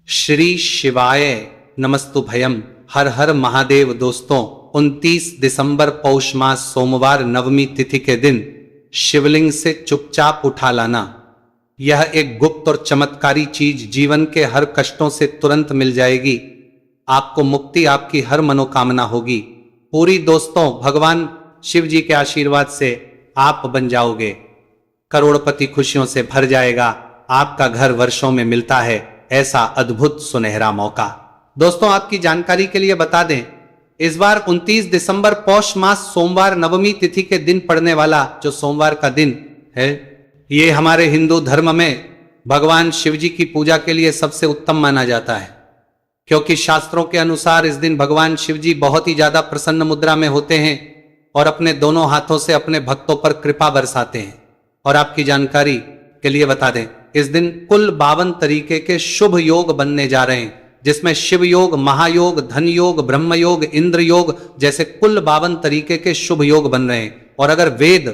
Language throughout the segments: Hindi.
श्री शिवाय नमस्तुभयम। हर हर महादेव। दोस्तों 29 दिसंबर पौष मास सोमवार नवमी तिथि के दिन शिवलिंग से चुपचाप उठा लाना, यह एक गुप्त और चमत्कारी चीज जीवन के हर कष्टों से तुरंत मिल जाएगी। आपको मुक्ति, आपकी हर मनोकामना होगी पूरी। दोस्तों भगवान शिव जी के आशीर्वाद से आप बन जाओगे करोड़पति, खुशियों से भर जाएगा। आपका घर वर्षों में मिलता है ऐसा अद्भुत सुनहरा मौका। दोस्तों आपकी जानकारी के लिए बता दें, इस बार 29 दिसंबर पौष मास सोमवार नवमी तिथि के दिन पड़ने वाला जो सोमवार का दिन है, ये हमारे हिंदू धर्म में भगवान शिव जी की पूजा के लिए सबसे उत्तम माना जाता है, क्योंकि शास्त्रों के अनुसार इस दिन भगवान शिव जी बहुत ही ज्यादा प्रसन्न मुद्रा में होते हैं और अपने दोनों हाथों से अपने भक्तों पर कृपा बरसाते हैं। और आपकी जानकारी के लिए बता दें, इस दिन कुल 52 तरीके के शुभ योग बनने जा रहे हैं, जिसमें शिव योग, महायोग, धन योग, ब्रह्म योग, इंद्र योग जैसे कुल 52 तरीके के शुभ योग बन रहे हैं। और अगर वेद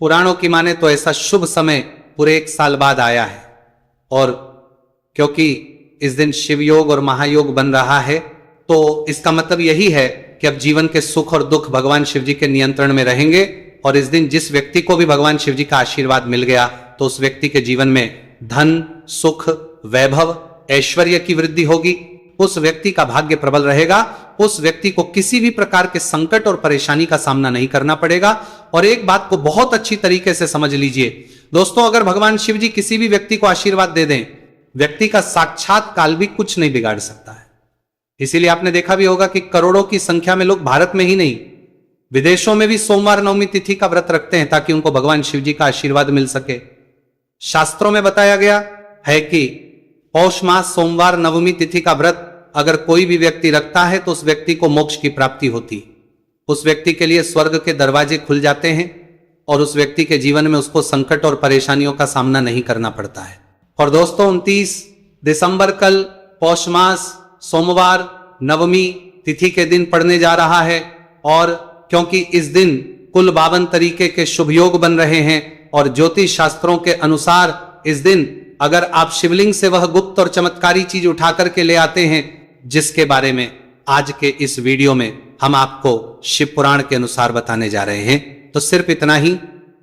पुराणों की माने तो ऐसा शुभ समय पूरे 1 साल बाद आया है। और क्योंकि इस दिन शिव योग और महायोग बन रहा है, तो इसका मतलब यही है कि अब जीवन के सुख और दुख भगवान शिव जी के नियंत्रण में रहेंगे। और इस दिन जिस व्यक्ति को भी भगवान शिव जी का आशीर्वाद मिल गया, तो उस व्यक्ति के जीवन में धन, सुख, वैभव, ऐश्वर्य की वृद्धि होगी। उस व्यक्ति का भाग्य प्रबल रहेगा। उस व्यक्ति को किसी भी प्रकार के संकट और परेशानी का सामना नहीं करना पड़ेगा। और एक बात को बहुत अच्छी तरीके से समझ लीजिए दोस्तों, अगर भगवान शिव जी किसी भी व्यक्ति को आशीर्वाद दे दें, व्यक्ति का साक्षात काल भी कुछ नहीं बिगाड़ सकता है। इसीलिए आपने देखा भी होगा कि करोड़ों की संख्या में लोग भारत में ही नहीं, विदेशों में भी सोमवार नवमी तिथि का व्रत रखते हैं, ताकि उनको भगवान शिव जी का आशीर्वाद मिल सके। शास्त्रों में बताया गया है कि पौष मास सोमवार नवमी तिथि का व्रत अगर कोई भी व्यक्ति रखता है, तो उस व्यक्ति को मोक्ष की प्राप्ति होती, उस व्यक्ति के लिए स्वर्ग के दरवाजे खुल जाते हैं और उस व्यक्ति के जीवन में उसको संकट और परेशानियों का सामना नहीं करना पड़ता है। और दोस्तों 29 दिसंबर कल पौष मास सोमवार नवमी तिथि के दिन पड़ने जा रहा है। और क्योंकि इस दिन कुल 52 तरीके के शुभ योग बन रहे हैं और ज्योतिष शास्त्रों के अनुसार इस दिन अगर आप शिवलिंग से वह गुप्त और चमत्कारी चीज उठा करके ले आते हैं, जिसके बारे में आज के इस वीडियो में हम आपको शिव पुराण के अनुसार बताने जा रहे हैं, तो सिर्फ इतना ही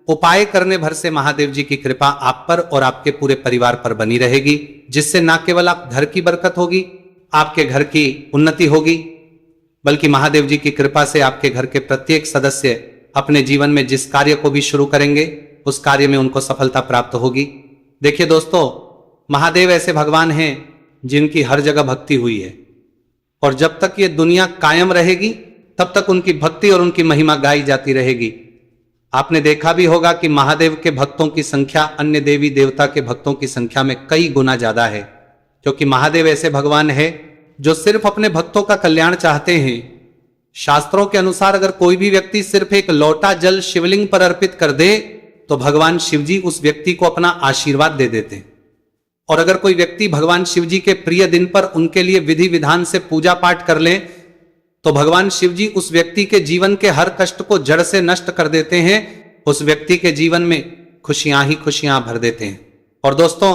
उपाय करने भर से महादेव जी की कृपा आप पर और आपके पूरे परिवार पर बनी रहेगी, जिससे न केवल आप घर की बरकत होगी, आपके घर की उन्नति होगी, बल्कि महादेव जी की कृपा से आपके घर के प्रत्येक सदस्य अपने जीवन में जिस कार्य को भी शुरू करेंगे, उस कार्य में उनको सफलता प्राप्त होगी। देखिए दोस्तों, महादेव ऐसे भगवान हैं जिनकी हर जगह भक्ति हुई है, और जब तक ये दुनिया कायम रहेगी तब तक उनकी भक्ति और उनकी महिमा गाई जाती रहेगी। आपने देखा भी होगा कि महादेव के भक्तों की संख्या अन्य देवी देवता के भक्तों की संख्या में कई गुना ज्यादा है, क्योंकि महादेव ऐसे भगवान है जो सिर्फ अपने भक्तों का कल्याण चाहते हैं। शास्त्रों के अनुसार अगर कोई भी व्यक्ति सिर्फ एक लोटा जल शिवलिंग पर अर्पित कर दे, तो भगवान शिव जी उस व्यक्ति को अपना आशीर्वाद दे देते हैं। और अगर कोई व्यक्ति भगवान शिव जी के प्रिय दिन पर उनके लिए विधि विधान से पूजा पाठ कर ले, तो भगवान शिव जी उस व्यक्ति के जीवन के हर कष्ट को जड़ से नष्ट कर देते हैं। उस व्यक्ति के जीवन में खुशियां ही खुशियां भर देते हैं। और दोस्तों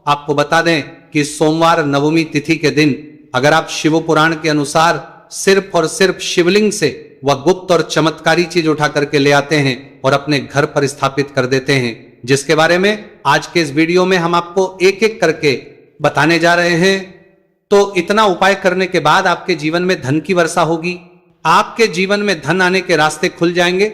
आपको बता दें कि सोमवार नवमी तिथि के दिन अगर आप शिव पुराण के अनुसार सिर्फ और सिर्फ शिवलिंग से वह गुप्त और चमत्कारी चीज उठा करके ले आते हैं और अपने घर पर स्थापित कर देते हैं, जिसके बारे में आज के इस वीडियो में हम आपको एक एक करके बताने जा रहे हैं, तो इतना उपाय करने के बाद आपके जीवन में धन की वर्षा होगी। आपके जीवन में धन आने के रास्ते खुल जाएंगे।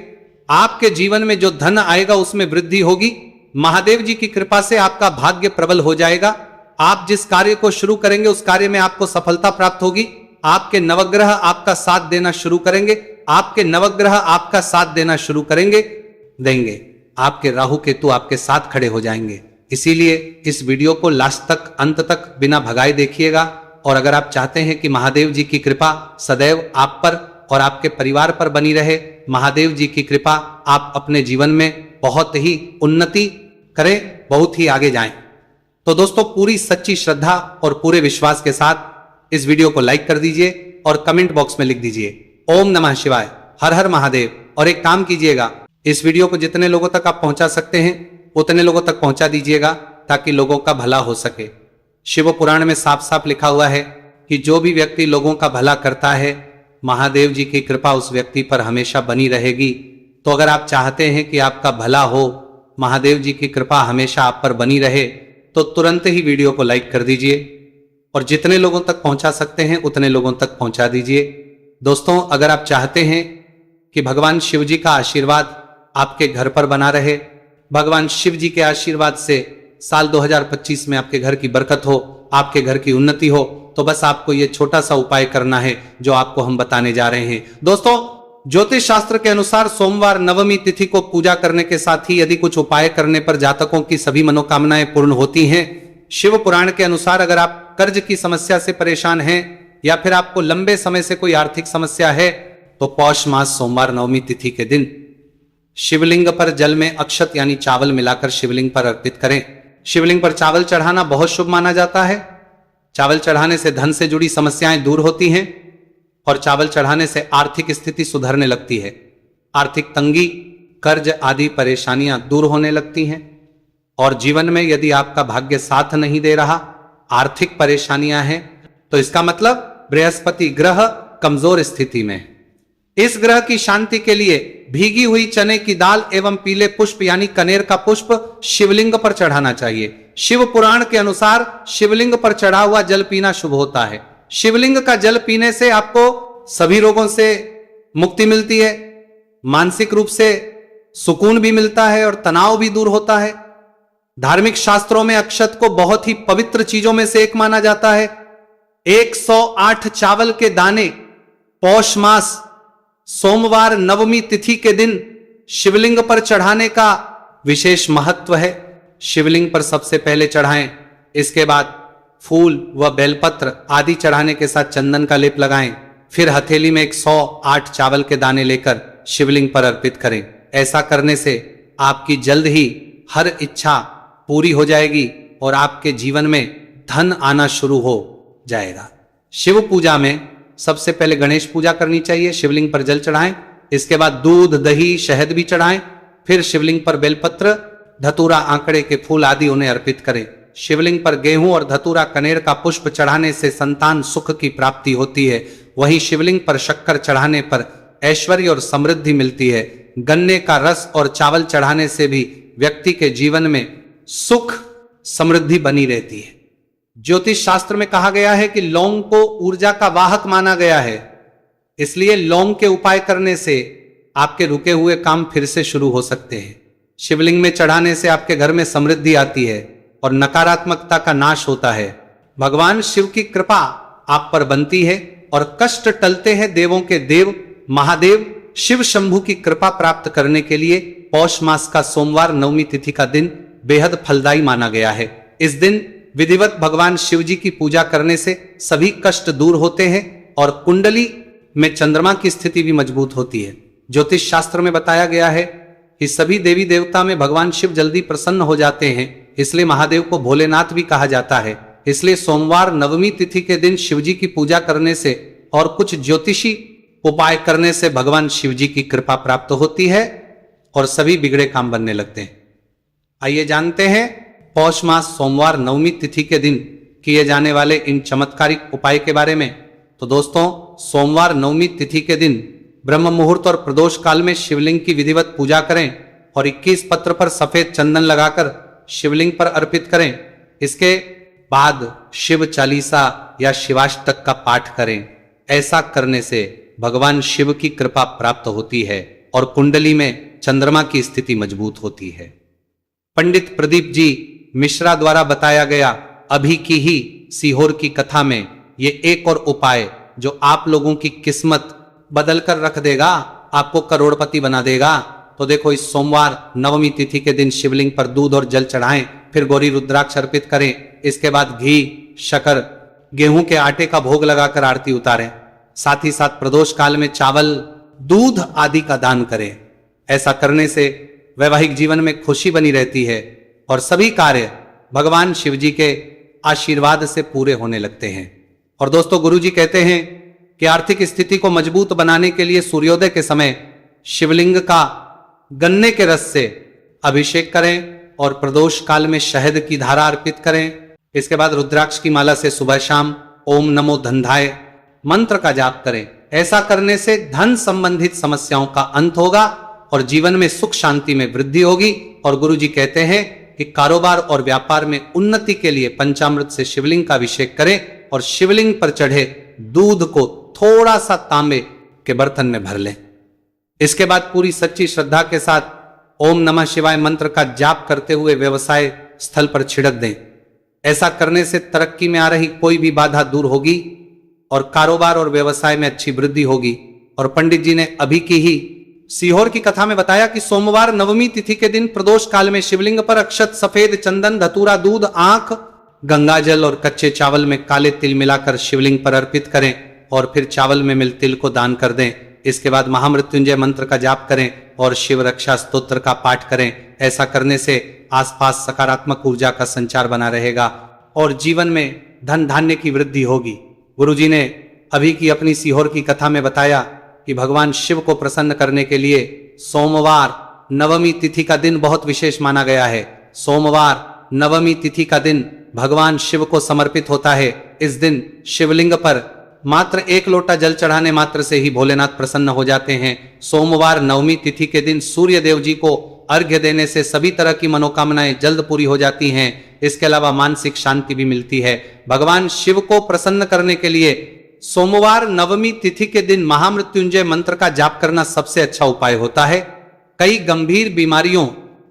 आपके जीवन में जो धन आएगा उसमें वृद्धि होगी। महादेव जी की कृपा से आपका भाग्य प्रबल हो जाएगा। आप जिस कार्य को शुरू करेंगे उस कार्य में आपको सफलता प्राप्त होगी। आपके नवग्रह आपका साथ देना शुरू करेंगे। आपके नवग्रह आपका साथ देना शुरू देंगे। आपके राहु केतु आपके साथ खड़े हो जाएंगे। इसीलिए इस वीडियो को लास्ट तक, अंत तक बिना भगाए देखिएगा। और अगर आप चाहते हैं कि महादेव जी की कृपा सदैव आप पर और आपके परिवार पर बनी रहे, महादेव जी की कृपा आप अपने जीवन में बहुत ही उन्नति करें, बहुत ही आगे जाएं, तो दोस्तों पूरी सच्ची श्रद्धा और पूरे विश्वास के साथ इस वीडियो को लाइक कर दीजिए और कमेंट बॉक्स में लिख दीजिए ओम नमः शिवाय, हर हर महादेव। और एक काम कीजिएगा, इस वीडियो को जितने लोगों तक आप पहुंचा सकते हैं उतने लोगों तक पहुंचा दीजिएगा, ताकि लोगों का भला हो सके। शिव पुराण में साफ साफ लिखा हुआ है कि जो भी व्यक्ति लोगों का भला करता है, महादेव जी की कृपा उस व्यक्ति पर हमेशा बनी रहेगी। तो अगर आप चाहते हैं कि आपका भला हो, महादेव जी की कृपा हमेशा आप पर बनी रहे, तो तुरंत ही वीडियो को लाइक कर दीजिए और जितने लोगों तक पहुंचा सकते हैं उतने लोगों तक पहुंचा दीजिए। दोस्तों, अगर आप चाहते हैं कि भगवान शिव जी का आशीर्वाद आपके घर पर बना रहे, भगवान शिव जी के आशीर्वाद से साल 2025 में आपके घर की बरकत हो, आपके घर की उन्नति हो, तो बस आपको यह छोटा सा उपाय करना है जो आपको हम बताने जा रहे हैं। दोस्तों, ज्योतिष शास्त्र के अनुसार सोमवार नवमी तिथि को पूजा करने के साथ ही यदि कुछ उपाय करने पर जातकों की सभी मनोकामनाएं पूर्ण होती हैं। शिव पुराण के अनुसार अगर आप कर्ज की समस्या से परेशान हैं या फिर आपको लंबे समय से कोई आर्थिक समस्या है, तो पौष मास सोमवार नवमी तिथि के दिन शिवलिंग पर जल में अक्षत यानी चावल मिलाकर शिवलिंग पर अर्पित करें। शिवलिंग पर चावल चढ़ाना बहुत शुभ माना जाता है। चावल चढ़ाने से धन से जुड़ी समस्याएं दूर होती हैं और चावल चढ़ाने से आर्थिक स्थिति सुधरने लगती है। आर्थिक तंगी, कर्ज आदि परेशानियां दूर होने लगती हैं और जीवन में यदि आपका भाग्य साथ नहीं दे रहा, आर्थिक परेशानियां हैं, तो इसका मतलब बृहस्पति ग्रह कमजोर स्थिति में है। इस ग्रह की शांति के लिए भीगी हुई चने की दाल एवं पीले पुष्प यानी कनेर का पुष्प शिवलिंग पर चढ़ाना चाहिए। शिव पुराण के अनुसार शिवलिंग पर चढ़ा हुआ जल पीना शुभ होता है। शिवलिंग का जल पीने से आपको सभी रोगों से मुक्ति मिलती है, मानसिक रूप से सुकून भी मिलता है और तनाव भी दूर होता है। धार्मिक शास्त्रों में अक्षत को बहुत ही पवित्र चीजों में से एक माना जाता है। 108 चावल के दाने पौष मास सोमवार नवमी तिथि के दिन शिवलिंग पर चढ़ाने का विशेष महत्व है। शिवलिंग पर सबसे पहले चढ़ाएं, इसके बाद फूल व बेलपत्र आदि चढ़ाने के साथ चंदन का लेप लगाएं, फिर हथेली में 108 चावल के दाने लेकर शिवलिंग पर अर्पित करें। ऐसा करने से आपकी जल्द ही हर इच्छा पूरी हो जाएगी और आपके जीवन में धन आना शुरू हो जाएगा। शिव पूजा में सबसे पहले गणेश पूजा करनी चाहिए। शिवलिंग पर जल चढ़ाएं, इसके बाद दूध, दही, शहद भी चढ़ाएं, फिर शिवलिंग पर बेलपत्र, धतूरा, आंकड़े के फूल आदि उन्हें अर्पित करें। शिवलिंग पर गेहूं और धतूरा कनेर का पुष्प चढ़ाने से संतान सुख की प्राप्ति होती है। वहीं शिवलिंग पर शक्कर चढ़ाने पर ऐश्वर्य और समृद्धि मिलती है। गन्ने का रस और चावल चढ़ाने से भी व्यक्ति के जीवन में सुख समृद्धि बनी रहती है। ज्योतिष शास्त्र में कहा गया है कि लौंग को ऊर्जा का वाहक माना गया है, इसलिए लौंग के उपाय करने से आपके रुके हुए काम फिर से शुरू हो सकते हैं। शिवलिंग में चढ़ाने से आपके घर में समृद्धि आती है और नकारात्मकता का नाश होता है। भगवान शिव की कृपा आप पर बनती है और कष्ट टलते हैं। देवों के देव महादेव शिव शंभु की कृपा प्राप्त करने के लिए पौष मास का सोमवार नवमी तिथि का दिन बेहद फलदायी माना गया है। इस दिन विधिवत भगवान शिव जी की पूजा करने से सभी कष्ट दूर होते हैं और कुंडली में चंद्रमा की स्थिति भी मजबूत होती है। ज्योतिष शास्त्र में बताया गया है कि सभी देवी देवता में भगवान शिव जल्दी प्रसन्न हो जाते हैं, इसलिए महादेव को भोलेनाथ भी कहा जाता है। इसलिए सोमवार नवमी तिथि के दिन शिव जी की पूजा करने से और कुछ ज्योतिषी उपाय करने से भगवान शिव जी की कृपा प्राप्त होती है और सभी बिगड़े काम बनने लगते हैं। आइए जानते हैं पौष मास सोमवार नवमी तिथि के दिन किए जाने वाले इन चमत्कारिक उपाय के बारे में। तो दोस्तों, सोमवार नवमी तिथि के दिन ब्रह्म मुहूर्त और प्रदोष काल में शिवलिंग की विधिवत पूजा करें और 21 पत्र पर सफेद चंदन लगाकर शिवलिंग पर अर्पित करें। इसके बाद शिव चालीसा या शिवाष्टक का पाठ करें। ऐसा करने से भगवान शिव की कृपा प्राप्त होती है और कुंडली में चंद्रमा की स्थिति मजबूत होती है। पंडित प्रदीप जी मिश्रा द्वारा बताया गया अभी की ही सीहोर की कथा में ये एक और उपाय जो आप लोगों की किस्मत बदल कर रख देगा, आपको करोड़पति बना देगा। तो देखो, इस सोमवार नवमी तिथि के दिन शिवलिंग पर दूध और जल चढ़ाएं, फिर गौरी रुद्राक्ष अर्पित करें। इसके बाद घी, शक्कर, गेहूं के आटे का भोग लगाकर आरती उतारें। साथ ही साथ प्रदोष काल में चावल, दूध आदि का दान करें। ऐसा करने से वैवाहिक जीवन में खुशी बनी रहती है और सभी कार्य भगवान शिव जी के आशीर्वाद से पूरे होने लगते हैं। और दोस्तों, गुरु जी कहते हैं कि आर्थिक स्थिति को मजबूत बनाने के लिए सूर्योदय के समय शिवलिंग का गन्ने के रस से अभिषेक करें और प्रदोष काल में शहद की धारा अर्पित करें। इसके बाद रुद्राक्ष की माला से सुबह शाम ओम नमो धनधाय मंत्र का जाप करें। ऐसा करने से धन संबंधित समस्याओं का अंत होगा और जीवन में सुख शांति में वृद्धि होगी। और गुरुजी कहते हैं कि कारोबार और व्यापार में उन्नति के लिए पंचामृत से शिवलिंग का अभिषेक करें और शिवलिंग पर चढ़े दूध को थोड़ा सा तांबे के बर्तन में भर लें। इसके बाद पूरी सच्ची श्रद्धा के साथ ओम नमः शिवाय मंत्र का जाप करते हुए व्यवसाय स्थल पर छिड़क दें। ऐसा करने से तरक्की में आ रही कोई भी बाधा दूर होगी और कारोबार और व्यवसाय में अच्छी वृद्धि होगी। और पंडित जी ने अभी की ही सीहोर की कथा में बताया कि सोमवार नवमी तिथि के दिन प्रदोष काल में शिवलिंग पर अक्षत, सफेद चंदन, धतूरा, दूध, आंख, गंगाजल और कच्चे चावल में काले तिल मिलाकर शिवलिंग पर अर्पित करें और फिर चावल में मिल तिल को दान कर दें। इसके बाद महामृत्युंजय मंत्र का जाप करें और शिव रक्षा स्तोत्र का पाठ करें। ऐसा करने से आसपास सकारात्मक ऊर्जा का संचार बना रहेगा और जीवन में धन धान्य की वृद्धि होगी। गुरुजी ने अभी की अपनी सीहोर की कथा में बताया कि भगवान शिव को प्रसन्न करने के लिए सोमवार नवमी तिथि का दिन बहुत विशेष माना गया है। सोमवार नवमी तिथि का दिन भगवान शिव को समर्पित होता है। इस दिन शिवलिंग पर मात्र 1 लोटा जल चढ़ाने मात्र से ही भोलेनाथ प्रसन्न हो जाते हैं। सोमवार नवमी तिथि के दिन सूर्य देव जी को अर्घ्य देने से सभी तरह की मनोकामनाएं जल्द पूरी हो जाती हैं। इसके अलावा मानसिक शांति भी मिलती है। भगवान शिव को प्रसन्न करने के लिए सोमवार नवमी तिथि के दिन महामृत्युंजय मंत्र का जाप करना सबसे अच्छा उपाय होता है। कई गंभीर बीमारियों,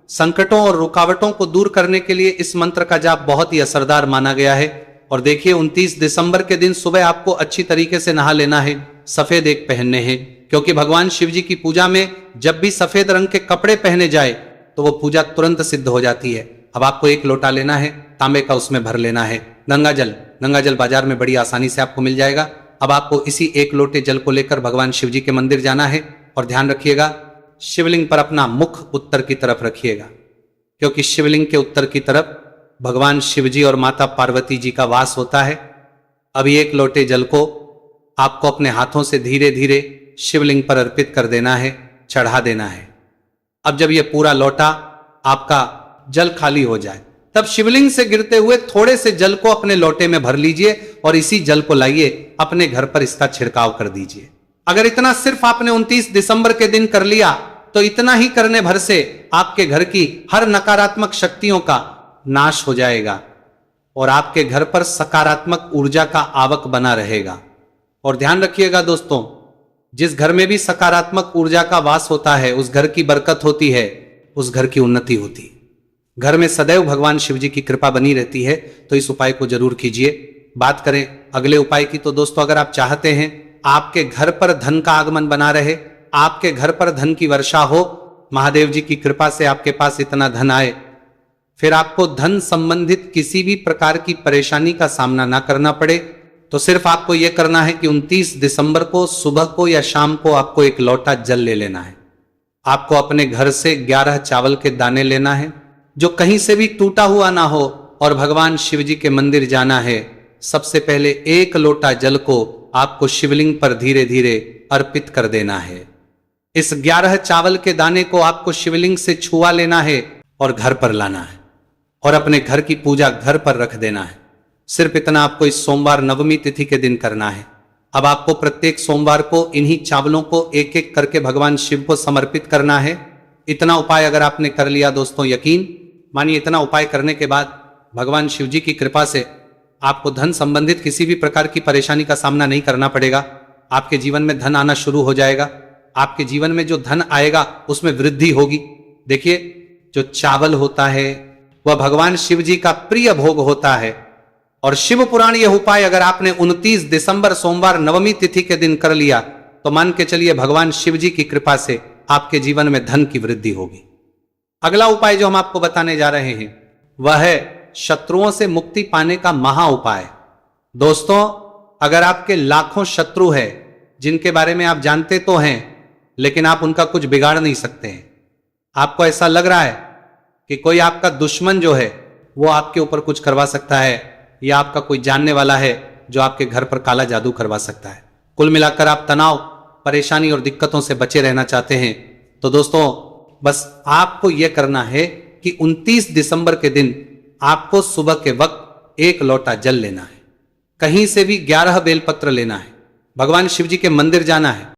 संकटों और रुकावटों को दूर करने के लिए इस मंत्र का जाप बहुत ही असरदार माना गया है। और देखिए 29 दिसंबर के दिन सुबह आपको अच्छी तरीके से नहा लेना है, सफेद एक पहनने हैं, क्योंकि भगवान शिव जी की पूजा में जब भी सफेद रंग के कपड़े पहने जाए तो वो पूजा तुरंत सिद्ध हो जाती है। अब आपको 1 लोटा लेना है, तांबे का उसमें भर लेना है। गंगाजल बाजार में बड़ी आसानी से आपको मिल जाएगा। अब आपको इसी 1 लोटे जल को लेकर भगवान शिव जी के मंदिर जाना है और ध्यान रखिएगा शिवलिंग पर अपना मुख उत्तर की तरफ रखिएगा, क्योंकि शिवलिंग के उत्तर की तरफ भगवान शिव जी और माता पार्वती जी का वास होता है। अब 1 लोटे जल को आपको अपने हाथों से धीरे धीरे शिवलिंग पर अर्पित कर देना है, चढ़ा देना है। अब जब यह पूरा लोटा आपका जल खाली हो जाए तब शिवलिंग से गिरते हुए थोड़े से जल को अपने लोटे में भर लीजिए और इसी जल को लाइए अपने घर पर इसका छिड़काव कर दीजिए। अगर इतना सिर्फ आपने 29 दिसंबर के दिन कर लिया तो इतना ही करने भर से आपके घर की हर नकारात्मक शक्तियों का नाश हो जाएगा और आपके घर पर सकारात्मक ऊर्जा का आवक बना रहेगा। और ध्यान रखिएगा दोस्तों, जिस घर में भी सकारात्मक ऊर्जा का वास होता है उस घर की बरकत होती है, उस घर की उन्नति होती है। घर में सदैव भगवान शिव जी की कृपा बनी रहती है। तो इस उपाय को जरूर कीजिए। बात करें अगले उपाय की तो दोस्तों, अगर आप चाहते हैं आपके घर पर धन का आगमन बना रहे, आपके घर पर धन की वर्षा हो, महादेव जी की कृपा से आपके पास इतना धन आए, फिर आपको धन संबंधित किसी भी प्रकार की परेशानी का सामना ना करना पड़े, तो सिर्फ आपको यह करना है कि 29 दिसंबर को सुबह को या शाम को आपको 1 लोटा जल ले लेना है। आपको अपने घर से 11 चावल के दाने लेना है जो कहीं से भी टूटा हुआ ना हो और भगवान शिव जी के मंदिर जाना है। सबसे पहले 1 लोटा जल को आपको शिवलिंग पर धीरे धीरे अर्पित कर देना है। इस 11 चावल के दाने को आपको शिवलिंग से छुआ लेना है और घर पर लाना है और अपने घर की पूजा घर पर रख देना है। सिर्फ इतना आपको इस सोमवार नवमी तिथि के दिन करना है। अब आपको प्रत्येक सोमवार को इन्हीं चावलों को एक एक करके भगवान शिव को समर्पित करना है। इतना उपाय अगर आपने कर लिया दोस्तों, यकीन मानिए इतना उपाय करने के बाद भगवान शिव जी की कृपा से आपको धन संबंधित किसी भी प्रकार की परेशानी का सामना नहीं करना पड़ेगा। आपके जीवन में धन आना शुरू हो जाएगा। आपके जीवन में जो धन आएगा उसमें वृद्धि होगी। देखिए, जो चावल होता है वह भगवान शिव जी का प्रिय भोग होता है और शिव पुराण यह उपाय अगर आपने 29 दिसंबर सोमवार नवमी तिथि के दिन कर लिया तो मान के चलिए भगवान शिव जी की कृपा से आपके जीवन में धन की वृद्धि होगी। अगला उपाय जो हम आपको बताने जा रहे हैं वह है शत्रुओं से मुक्ति पाने का महा उपाय। दोस्तों, अगर आपके लाखों शत्रु है जिनके बारे में आप जानते तो हैं लेकिन आप उनका कुछ बिगाड़ नहीं सकते हैं, आपको ऐसा लग रहा है कि कोई आपका दुश्मन जो है वो आपके ऊपर कुछ करवा सकता है या आपका कोई जानने वाला है जो आपके घर पर काला जादू करवा सकता है, कुल मिलाकर आप तनाव, परेशानी और दिक्कतों से बचे रहना चाहते हैं, तो दोस्तों बस आपको यह करना है कि 29 दिसंबर के दिन आपको सुबह के वक्त एक लोटा जल लेना है। कहीं से भी 11 बेलपत्र लेना है। भगवान शिव जी के मंदिर जाना है।